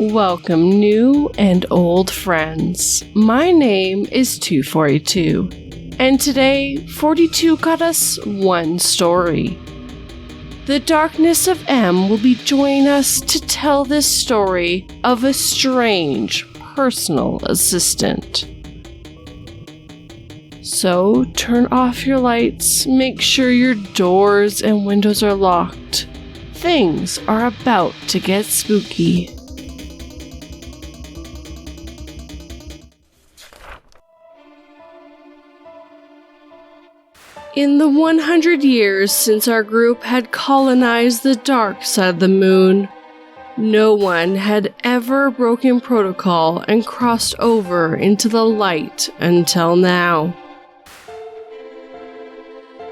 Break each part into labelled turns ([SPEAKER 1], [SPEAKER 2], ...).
[SPEAKER 1] Welcome, new and old friends. My name is 242, and today 42 got us one story. The Darkness of M will be joining us to tell this story of a strange personal assistant. So turn off your lights, make sure your doors and windows are locked. Things are about to get spooky. In the 100 years since our group had colonized the dark side of the moon, no one had ever broken protocol and crossed over into the light until now.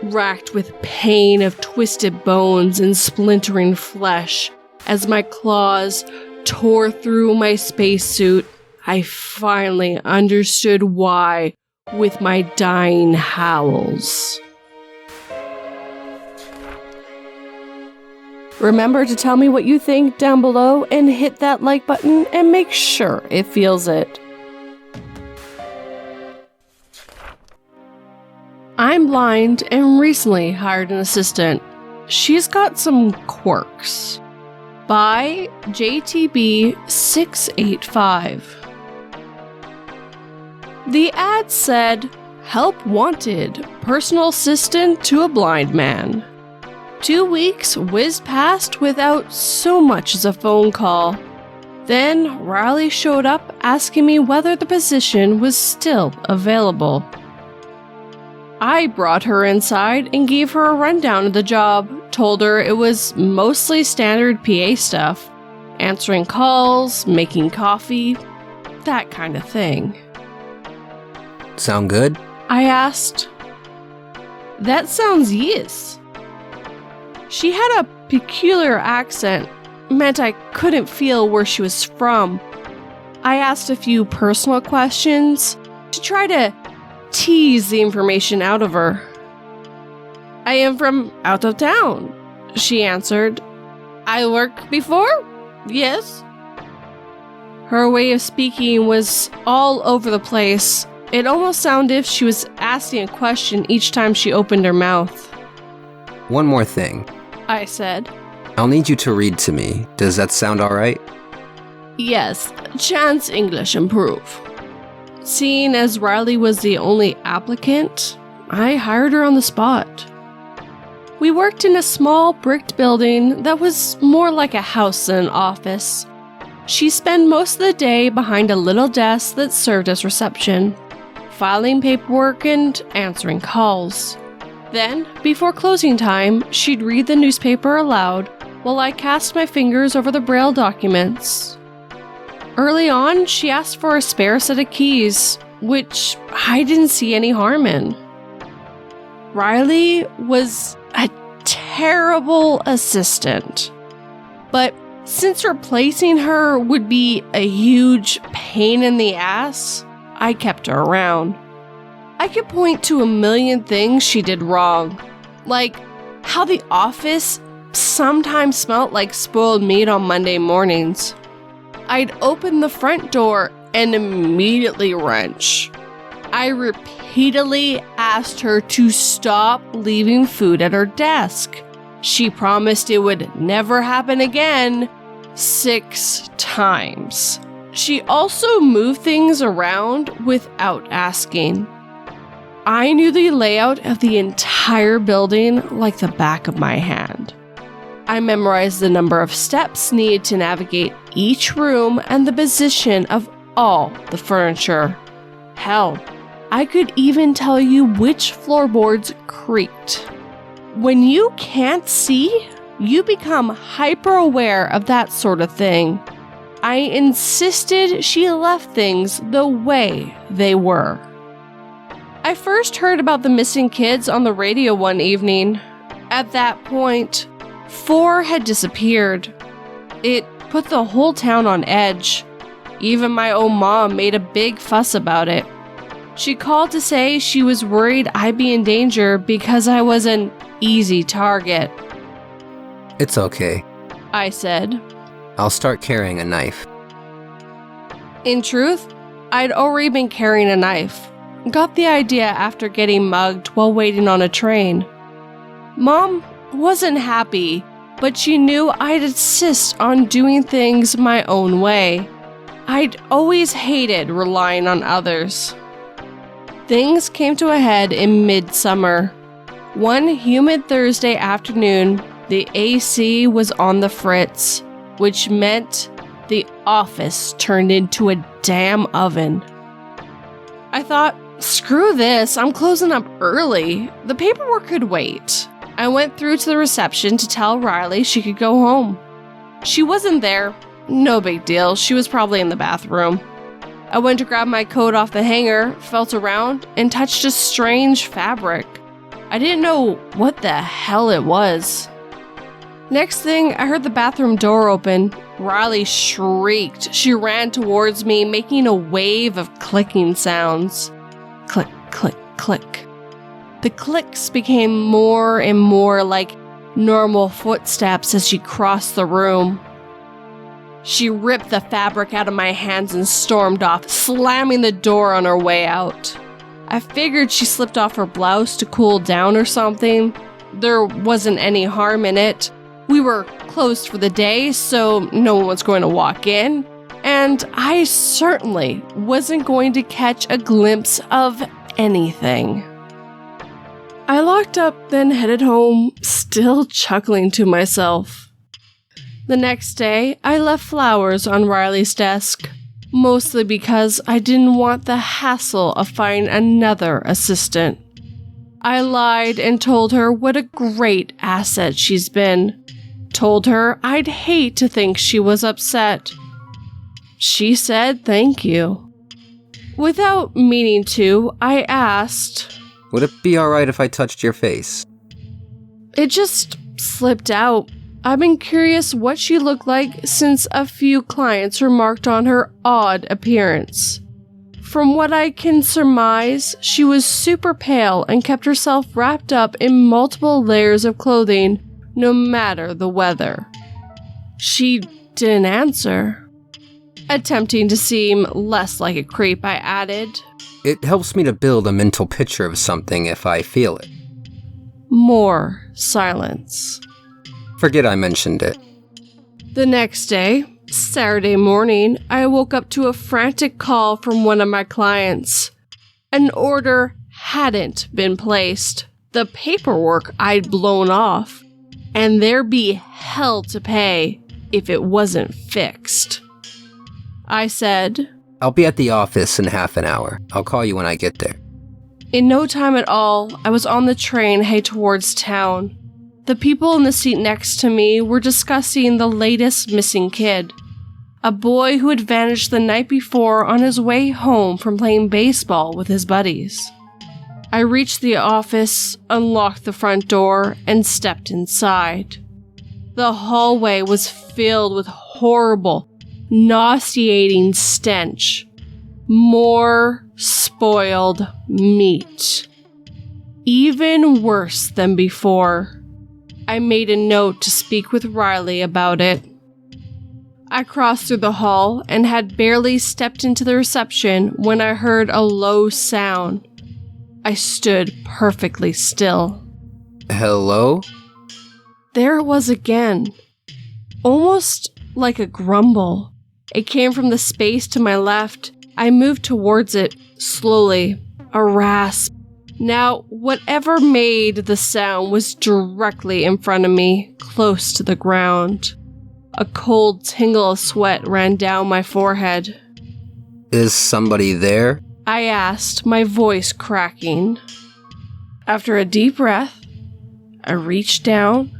[SPEAKER 1] Racked with pain of twisted bones and splintering flesh, as my claws tore through my spacesuit, I finally understood why with my dying howls. Remember to tell me what you think down below and hit that like button and make sure it feels it. I'm blind and recently hired an assistant. She's got some quirks. By jtb685. The ad said, "Help wanted, personal assistant to a blind man." 2 weeks whizzed past without so much as a phone call. Then Riley showed up asking me whether the position was still available. I brought her inside and gave her a rundown of the job, told her it was mostly standard PA stuff, answering calls, making coffee, that kind of thing.
[SPEAKER 2] Sound good?
[SPEAKER 1] I asked. That sounds yes. She had a peculiar accent, meant I couldn't feel where she was from. I asked a few personal questions to try to tease the information out of her. "I am from out of town," she answered. "I worked before? Yes." Her way of speaking was all over the place. It almost sounded as if she was asking a question each time she opened her mouth.
[SPEAKER 2] One more thing.
[SPEAKER 1] I said.
[SPEAKER 2] I'll need you to read to me. Does that sound alright?
[SPEAKER 1] Yes, chance English improve. Seeing as Riley was the only applicant, I hired her on the spot. We worked in a small bricked building that was more like a house than an office. She spent most of the day behind a little desk that served as reception, filing paperwork and answering calls. Then, before closing time, she'd read the newspaper aloud while I cast my fingers over the braille documents. Early on, she asked for a spare set of keys, which I didn't see any harm in. Riley was a terrible assistant, but since replacing her would be a huge pain in the ass, I kept her around. I could point to a million things she did wrong, like how the office sometimes smelled like spoiled meat on Monday mornings. I'd open the front door and immediately wrench. I repeatedly asked her to stop leaving food at her desk. She promised it would never happen again 6 times. She also moved things around without asking. I knew the layout of the entire building like the back of my hand. I memorized the number of steps needed to navigate each room and the position of all the furniture. Hell, I could even tell you which floorboards creaked. When you can't see, you become hyper-aware of that sort of thing. I insisted she left things the way they were. I first heard about the missing kids on the radio one evening. At that point, 4 had disappeared. It put the whole town on edge. Even my own mom made a big fuss about it. She called to say she was worried I'd be in danger because I was an easy target.
[SPEAKER 2] It's okay.
[SPEAKER 1] I said.
[SPEAKER 2] I'll start carrying a knife.
[SPEAKER 1] In truth, I'd already been carrying a knife. Got the idea after getting mugged while waiting on a train. Mom wasn't happy, but she knew I'd insist on doing things my own way. I'd always hated relying on others. Things came to a head in midsummer. One humid Thursday afternoon, the AC was on the fritz, which meant the office turned into a damn oven. I thought, screw this, I'm closing up early. The paperwork could wait. I went through to the reception to tell Riley she could go home. She wasn't there. No big deal, she was probably in the bathroom. I went to grab my coat off the hanger, felt around, and touched a strange fabric. I didn't know what the hell it was. Next thing, I heard the bathroom door open. Riley shrieked. She ran towards me, making a wave of clicking sounds. Click, click, click. The clicks became more and more like normal footsteps as she crossed the room. She ripped the fabric out of my hands and stormed off, slamming the door on her way out. I figured she slipped off her blouse to cool down or something. There wasn't any harm in it. We were closed for the day, so no one was going to walk in, and I certainly wasn't going to catch a glimpse of anything. I locked up, then headed home, still chuckling to myself. The next day, I left flowers on Riley's desk, mostly because I didn't want the hassle of finding another assistant. I lied and told her what a great asset she's been. Told her I'd hate to think she was upset. She said thank you. Without meaning to, I asked,
[SPEAKER 2] Would it be alright if I touched your face?
[SPEAKER 1] It just slipped out. I've been curious what she looked like since a few clients remarked on her odd appearance. From what I can surmise, she was super pale and kept herself wrapped up in multiple layers of clothing, no matter the weather. She didn't answer. Attempting to seem less like a creep, I added,
[SPEAKER 2] It helps me to build a mental picture of something if I feel it.
[SPEAKER 1] More silence.
[SPEAKER 2] Forget I mentioned it.
[SPEAKER 1] The next day, Saturday morning, I woke up to a frantic call from one of my clients. An order hadn't been placed. The paperwork I'd blown off. And there'd be hell to pay if it wasn't fixed. I said,
[SPEAKER 2] I'll be at the office in half an hour. I'll call you when I get there.
[SPEAKER 1] In no time at all, I was on the train headed towards town. The people in the seat next to me were discussing the latest missing kid. A boy who had vanished the night before on his way home from playing baseball with his buddies. I reached the office, unlocked the front door, and stepped inside. The hallway was filled with horrible, nauseating stench. More spoiled meat. Even worse than before. I made a note to speak with Riley about it. I crossed through the hall and had barely stepped into the reception when I heard a low sound. I stood perfectly still.
[SPEAKER 2] Hello?
[SPEAKER 1] There it was again. Almost like a grumble. It came from the space to my left. I moved towards it, slowly. A rasp. Now, whatever made the sound was directly in front of me, close to the ground. A cold tingle of sweat ran down my forehead.
[SPEAKER 2] Is somebody there?
[SPEAKER 1] I asked, my voice cracking. After a deep breath, I reached down.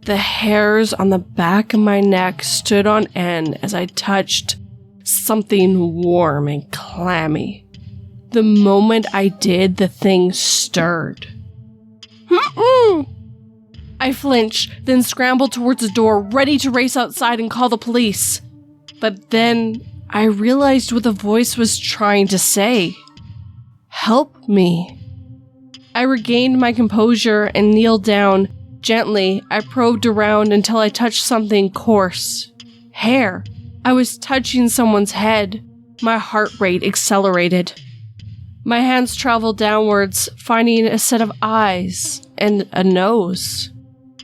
[SPEAKER 1] The hairs on the back of my neck stood on end as I touched something warm and clammy. The moment I did, the thing stirred. I flinched, then scrambled towards the door, ready to race outside and call the police. But then I realized what the voice was trying to say. Help me. I regained my composure and kneeled down. Gently, I probed around until I touched something coarse. Hair. I was touching someone's head. My heart rate accelerated. My hands traveled downwards, finding a set of eyes and a nose.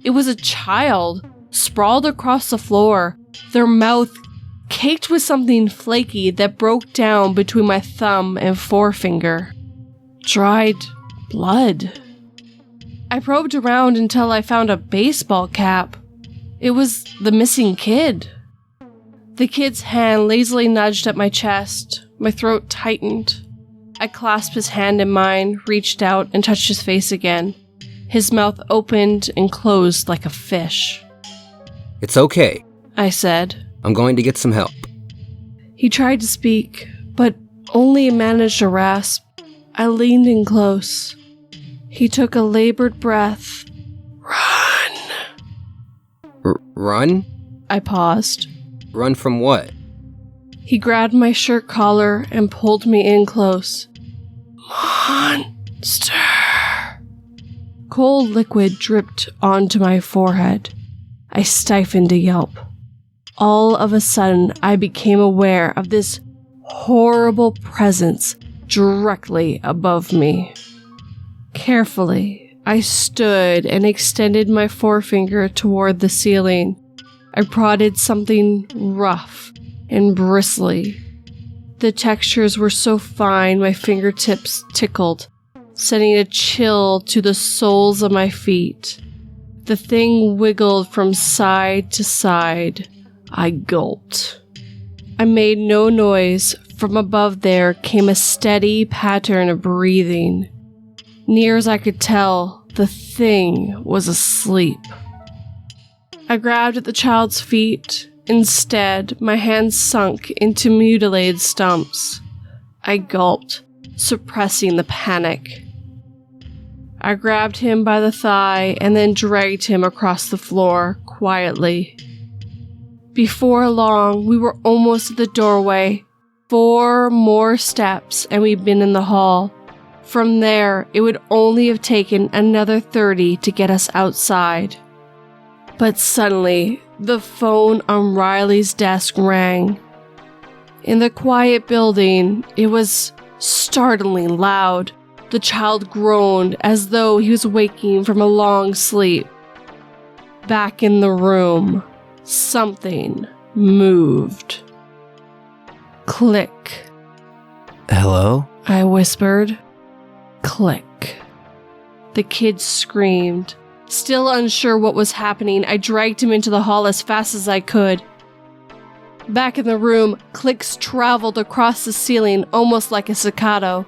[SPEAKER 1] It was a child, sprawled across the floor, their mouth caked with something flaky that broke down between my thumb and forefinger. Dried blood. I probed around until I found a baseball cap. It was the missing kid. The kid's hand lazily nudged at my chest. My throat tightened. I clasped his hand in mine, reached out, and touched his face again. His mouth opened and closed like a fish.
[SPEAKER 2] It's okay,
[SPEAKER 1] I said.
[SPEAKER 2] I'm going to get some help.
[SPEAKER 1] He tried to speak, but only managed a rasp. I leaned in close. He took a labored breath. Run!
[SPEAKER 2] Run?
[SPEAKER 1] I paused.
[SPEAKER 2] Run from what?
[SPEAKER 1] He grabbed my shirt collar and pulled me in close. Monster! Cold liquid dripped onto my forehead. I stiffened a yelp. All of a sudden, I became aware of this horrible presence directly above me. Carefully, I stood and extended my forefinger toward the ceiling. I prodded something rough and bristly. The textures were so fine my fingertips tickled, sending a chill to the soles of my feet. The thing wiggled from side to side. I gulped. I made no noise. From above there came a steady pattern of breathing. Near as I could tell, the thing was asleep. I grabbed at the child's feet. Instead, my hands sunk into mutilated stumps. I gulped, suppressing the panic. I grabbed him by the thigh and then dragged him across the floor, quietly. Before long, we were almost at the doorway. 4 more steps and we'd been in the hall. From there, it would only have taken another 30 to get us outside. But suddenly, the phone on Riley's desk rang. In the quiet building, it was startlingly loud. The child groaned as though he was waking from a long sleep. Back in the room, something moved. Click.
[SPEAKER 2] Hello?
[SPEAKER 1] I whispered. Click. The kid screamed. Still unsure what was happening, I dragged him into the hall as fast as I could. Back in the room, clicks traveled across the ceiling almost like a staccato.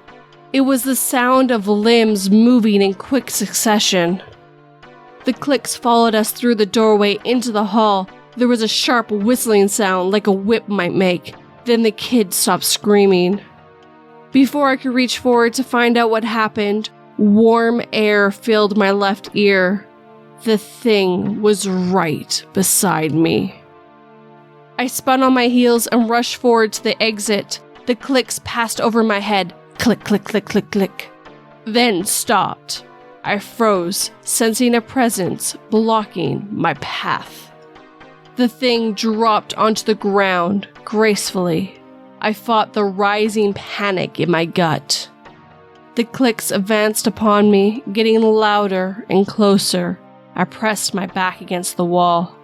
[SPEAKER 1] It was the sound of limbs moving in quick succession. The clicks followed us through the doorway into the hall. There was a sharp whistling sound like a whip might make. Then the kid stopped screaming. Before I could reach forward to find out what happened, warm air filled my left ear. The thing was right beside me. I spun on my heels and rushed forward to the exit. The clicks passed over my head. Click, click, click, click, click. Then stopped. I froze, sensing a presence blocking my path. The thing dropped onto the ground gracefully. I fought the rising panic in my gut. The clicks advanced upon me, getting louder and closer. I pressed my back against the wall.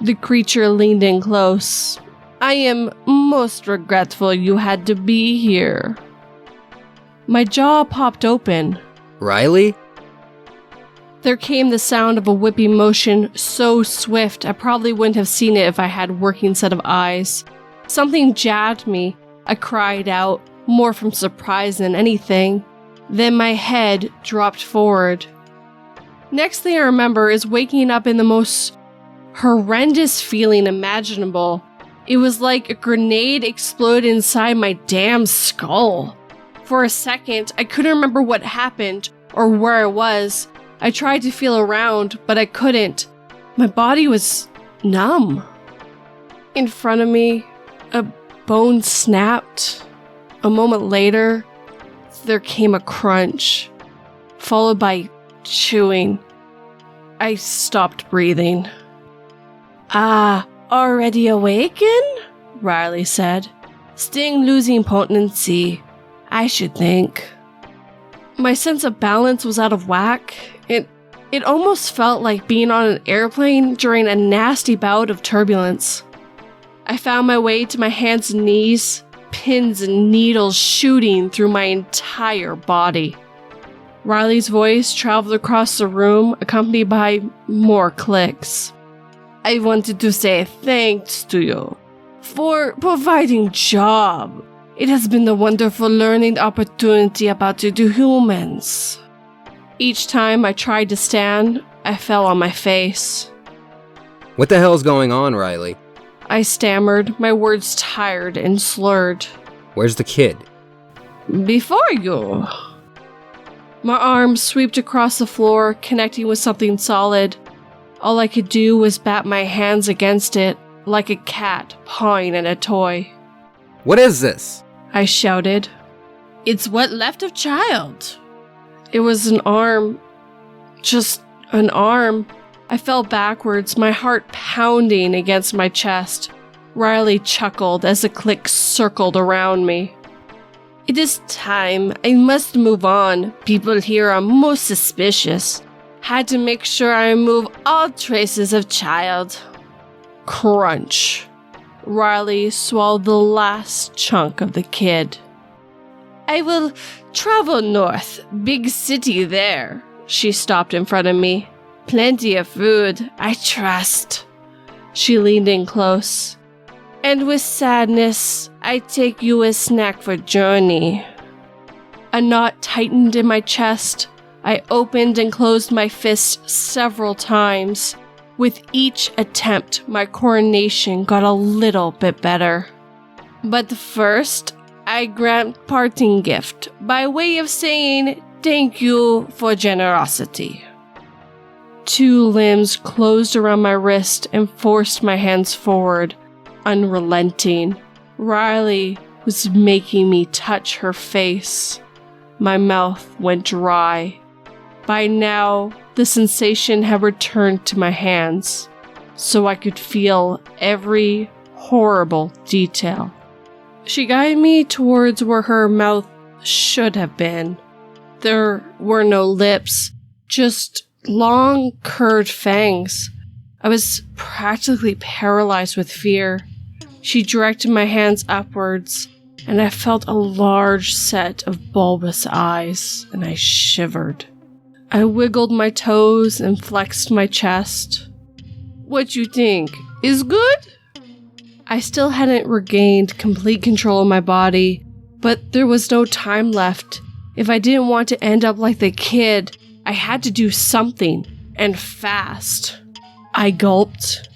[SPEAKER 1] The creature leaned in close. I am most regretful you had to be here. My jaw popped open.
[SPEAKER 2] Riley?
[SPEAKER 1] There came the sound of a whipping motion so swift I probably wouldn't have seen it if I had a working set of eyes. Something jabbed me. I cried out, more from surprise than anything. Then my head dropped forward. Next thing I remember is waking up in the most horrendous feeling imaginable. It was like a grenade exploded inside my damn skull. For a second, I couldn't remember what happened or where I was. I tried to feel around, but I couldn't. My body was numb. In front of me, a bone snapped. A moment later, there came a crunch, followed by chewing. I stopped breathing. Ah, already awakened? Riley said. Sting losing potency, I should think. My sense of balance was out of whack. It almost felt like being on an airplane during a nasty bout of turbulence. I found my way to my hands and knees, pins and needles shooting through my entire body. Riley's voice traveled across the room, accompanied by more clicks. I wanted to say thanks to you for providing job. It has been a wonderful learning opportunity about the humans. Each time I tried to stand, I fell on my face.
[SPEAKER 2] What the hell's going on, Riley?
[SPEAKER 1] I stammered, my words tired and slurred.
[SPEAKER 2] Where's the kid?
[SPEAKER 1] Before you. My arms swept across the floor, connecting with something solid. All I could do was bat my hands against it, like a cat pawing at a toy.
[SPEAKER 2] What is this?
[SPEAKER 1] I shouted. It's what left of child. It was an arm. Just an arm. I fell backwards, my heart pounding against my chest. Riley chuckled as the clicks circled around me. It is time. I must move on. People here are most suspicious. Had to make sure I remove all traces of child. Crunch. Riley swallowed the last chunk of the kid. I will travel north. Big city there. She stopped in front of me. Plenty of food, I trust. She leaned in close. And with sadness, I take you a snack for journey. A knot tightened in my chest. I opened and closed my fist several times. With each attempt, my coordination got a little bit better. But first, I grant parting gift by way of saying thank you for generosity. Two limbs closed around my wrist and forced my hands forward, unrelenting. Riley was making me touch her face. My mouth went dry. By now, the sensation had returned to my hands, so I could feel every horrible detail. She guided me towards where her mouth should have been. There were no lips, just long, curved fangs. I was practically paralyzed with fear. She directed my hands upwards, and I felt a large set of bulbous eyes, and I shivered. I wiggled my toes and flexed my chest. What you think? Is good? I still hadn't regained complete control of my body, but there was no time left. If I didn't want to end up like the kid, I had to do something, and fast. I gulped.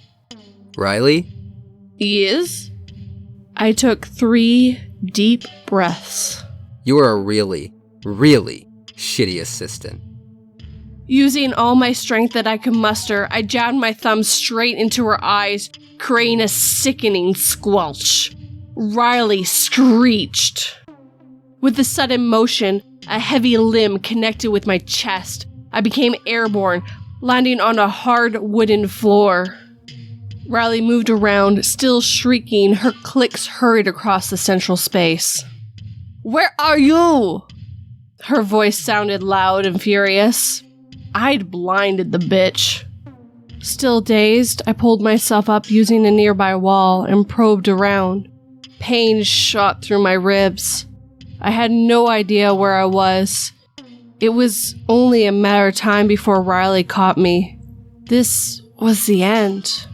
[SPEAKER 2] Riley?
[SPEAKER 1] Yes? I took 3 deep breaths.
[SPEAKER 2] You are a really, really shitty assistant.
[SPEAKER 1] Using all my strength that I could muster, I jabbed my thumb straight into her eyes, creating a sickening squelch. Riley screeched. With the sudden motion, a heavy limb connected with my chest. I became airborne, landing on a hard wooden floor. Riley moved around, still shrieking. Her clicks hurried across the central space. Where are you? Her voice sounded loud and furious. I'd blinded the bitch. Still dazed, I pulled myself up using a nearby wall and probed around. Pain shot through my ribs. I had no idea where I was. It was only a matter of time before Riley caught me. This was the end.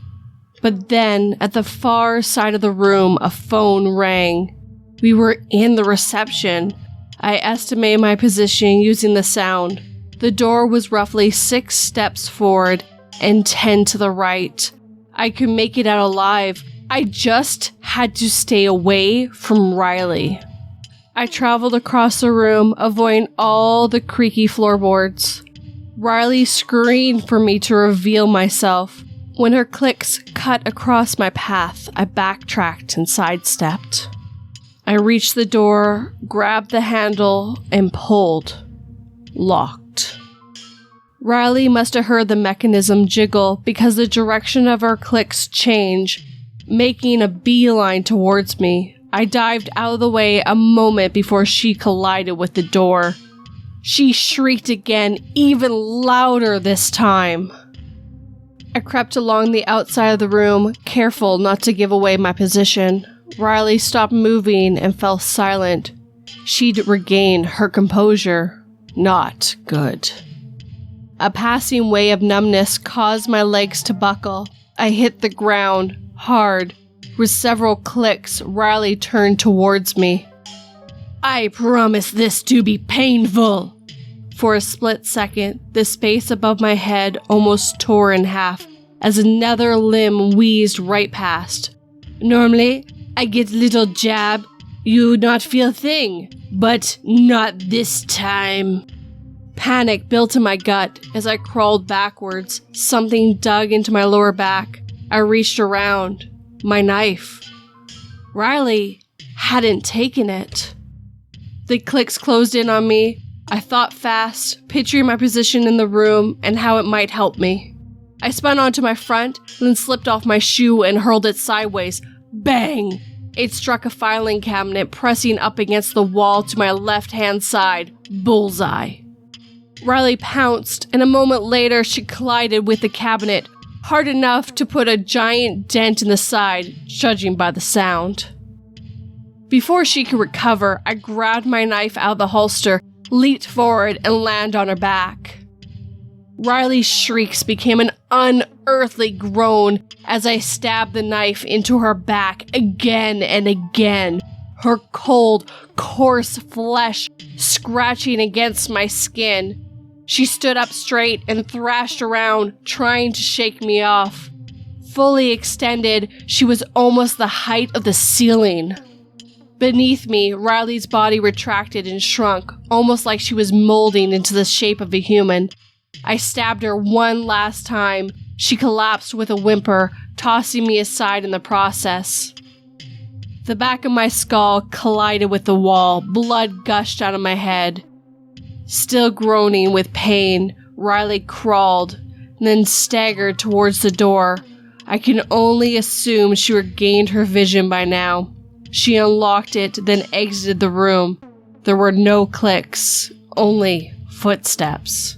[SPEAKER 1] But then, at the far side of the room, a phone rang. We were in the reception. I estimated my position using the sound. The door was roughly 6 steps forward and 10 to the right. I could make it out alive. I just had to stay away from Riley. I traveled across the room, avoiding all the creaky floorboards. Riley screamed for me to reveal myself. When her clicks cut across my path, I backtracked and sidestepped. I reached the door, grabbed the handle, and pulled. Locked. Riley must have heard the mechanism jiggle because the direction of her clicks changed, making a beeline towards me. I dived out of the way a moment before she collided with the door. She shrieked again, even louder this time. I crept along the outside of the room, careful not to give away my position. Riley stopped moving and fell silent. She'd regained her composure. Not good. A passing wave of numbness caused my legs to buckle. I hit the ground, hard. With several clicks, Riley turned towards me. "I promise this to be painful." For a split second, the space above my head almost tore in half as another limb wheezed right past. "Normally, I get little jab, you not feel thing, but not this time." Panic built in my gut as I crawled backwards. Something dug into my lower back. I reached around. My knife. Riley hadn't taken it. The clicks closed in on me. I thought fast, picturing my position in the room and how it might help me. I spun onto my front, then slipped off my shoe and hurled it sideways. Bang! It struck a filing cabinet pressing up against the wall to my left-hand side. Bullseye. Riley pounced, and a moment later she collided with the cabinet, hard enough to put a giant dent in the side, judging by the sound. Before she could recover, I grabbed my knife out of the holster, leaped forward, and landed on her back. Riley's shrieks became an unearthly groan as I stabbed the knife into her back again and again, her cold, coarse flesh scratching against my skin. She stood up straight and thrashed around, trying to shake me off. Fully extended, she was almost the height of the ceiling. Beneath me, Riley's body retracted and shrunk, almost like she was molding into the shape of a human. I stabbed her one last time. She collapsed with a whimper, tossing me aside in the process. The back of my skull collided with the wall. Blood gushed out of my head. Still groaning with pain, Riley crawled, then staggered towards the door. I can only assume she regained her vision by now. She unlocked it, then exited the room. There were no clicks, only footsteps.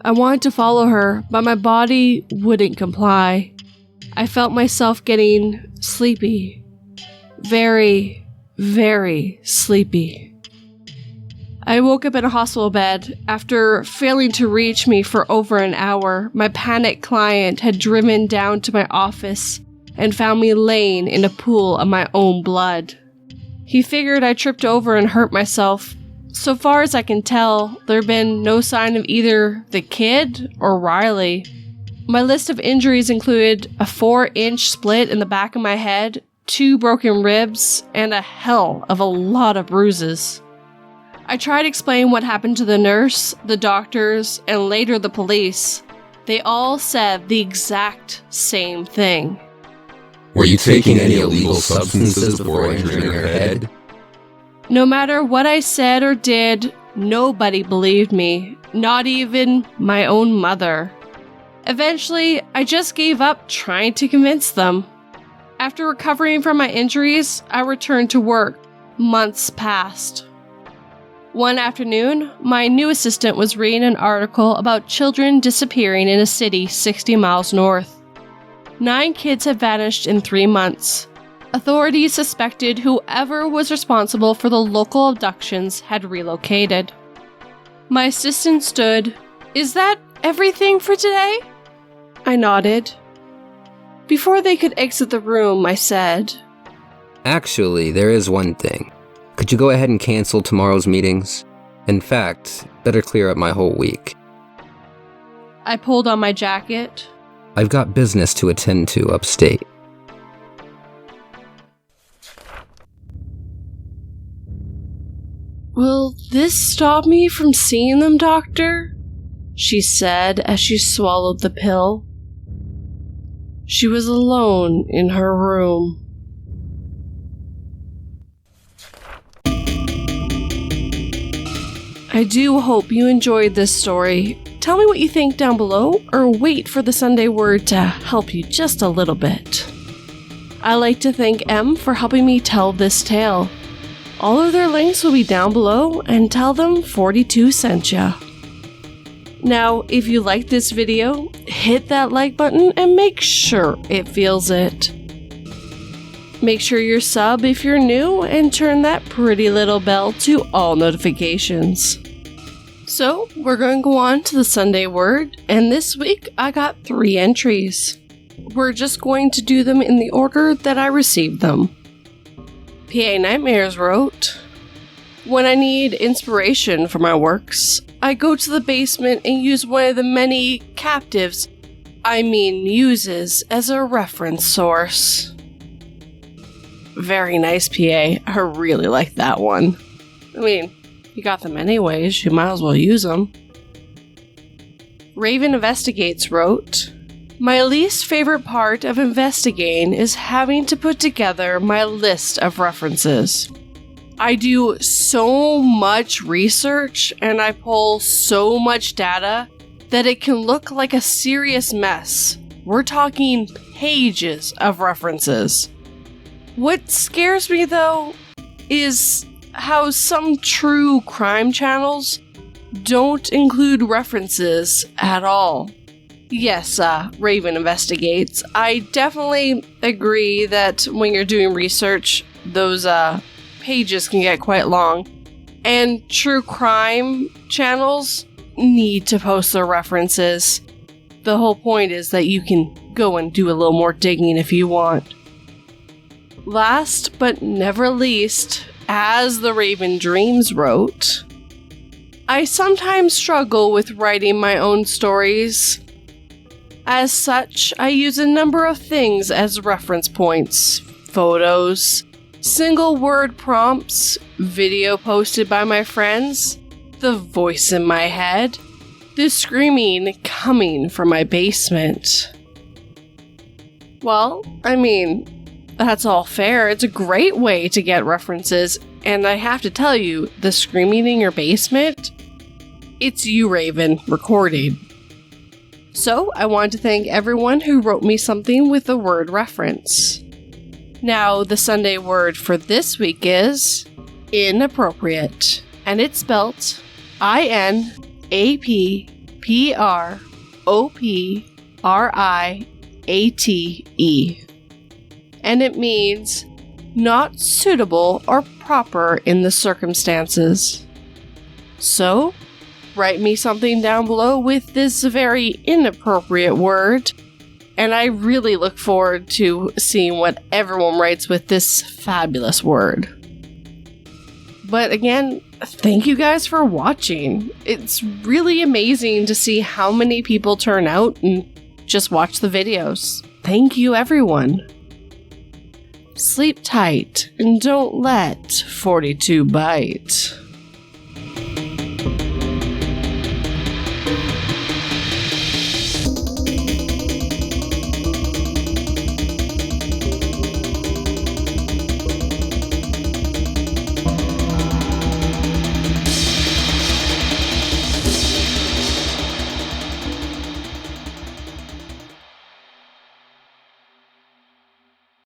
[SPEAKER 1] I wanted to follow her, but my body wouldn't comply. I felt myself getting sleepy. Very, very sleepy. I woke up in a hospital bed. After failing to reach me for over an hour, my panicked client had driven down to my office and found me laying in a pool of my own blood. He figured I tripped over and hurt myself. So far as I can tell, there had been no sign of either the kid or Riley. My list of injuries included a 4-inch split in the back of my head, 2 broken ribs, and a hell of a lot of bruises. I tried to explain what happened to the nurse, the doctors, and later the police. They all said the exact same thing.
[SPEAKER 3] Were you taking any illegal substances before injuring your head?
[SPEAKER 1] No matter what I said or did, nobody believed me, not even my own mother. Eventually, I just gave up trying to convince them. After recovering from my injuries, I returned to work. Months passed. One afternoon, my new assistant was reading an article about children disappearing in a city 60 miles north. 9 kids had vanished in 3 months. Authorities suspected whoever was responsible for the local abductions had relocated. My assistant stood. "Is that everything for today?" I nodded. Before they could exit the room, I said,
[SPEAKER 2] Actually, there is one thing. Could you go ahead and cancel tomorrow's meetings? In fact, better clear up my whole week.
[SPEAKER 1] I pulled on my jacket.
[SPEAKER 2] I've got business to attend to upstate.
[SPEAKER 1] "Will this stop me from seeing them, doctor?" she said as she swallowed the pill. She was alone in her room. I do hope you enjoyed this story. Tell me what you think down below, or wait for the Sunday word to help you just a little bit. I like to thank M for helping me tell this tale. All of their links will be down below, and tell them 42 sent ya. Now, if you like this video, hit that like button and make sure it feels it. Make sure you're sub if you're new, and turn that pretty little bell to all notifications. So, we're going to go on to the Sunday word, and this week I got 3 entries. We're just going to do them in the order that I received them. PA Nightmares wrote, "When I need inspiration for my works, I go to the basement and use one of the many muses, as a reference source." Very nice, PA. I really like that one. I mean, you got them anyways, you might as well use them. Raven Investigates wrote, "My least favorite part of investigating is having to put together my list of references. I do so much research and I pull so much data that it can look like a serious mess. We're talking pages of references. What scares me though is how some true crime channels don't include references at all." Yes, Raven Investigates. I definitely agree that when you're doing research, those pages can get quite long. And true crime channels need to post their references. The whole point is that you can go and do a little more digging if you want. Last but never least, As the Raven Dreams wrote, "I sometimes struggle with writing my own stories. As such, I use a number of things as reference points: photos, single word prompts, video posted by my friends, the voice in my head, the screaming coming from my basement." Well, I mean, that's all fair. It's a great way to get references, and I have to tell you, the screaming in your basement, it's you, Raven, recording. So, I want to thank everyone who wrote me something with the word reference. Now, the Sunday word for this week is inappropriate, and it's spelt INAPPROPRIATE. And it means not suitable or proper in the circumstances. So, write me something down below with this very inappropriate word, and I really look forward to seeing what everyone writes with this fabulous word. But again, thank you guys for watching. It's really amazing to see how many people turn out and just watch the videos. Thank you, everyone. Sleep tight and don't let 42 bite.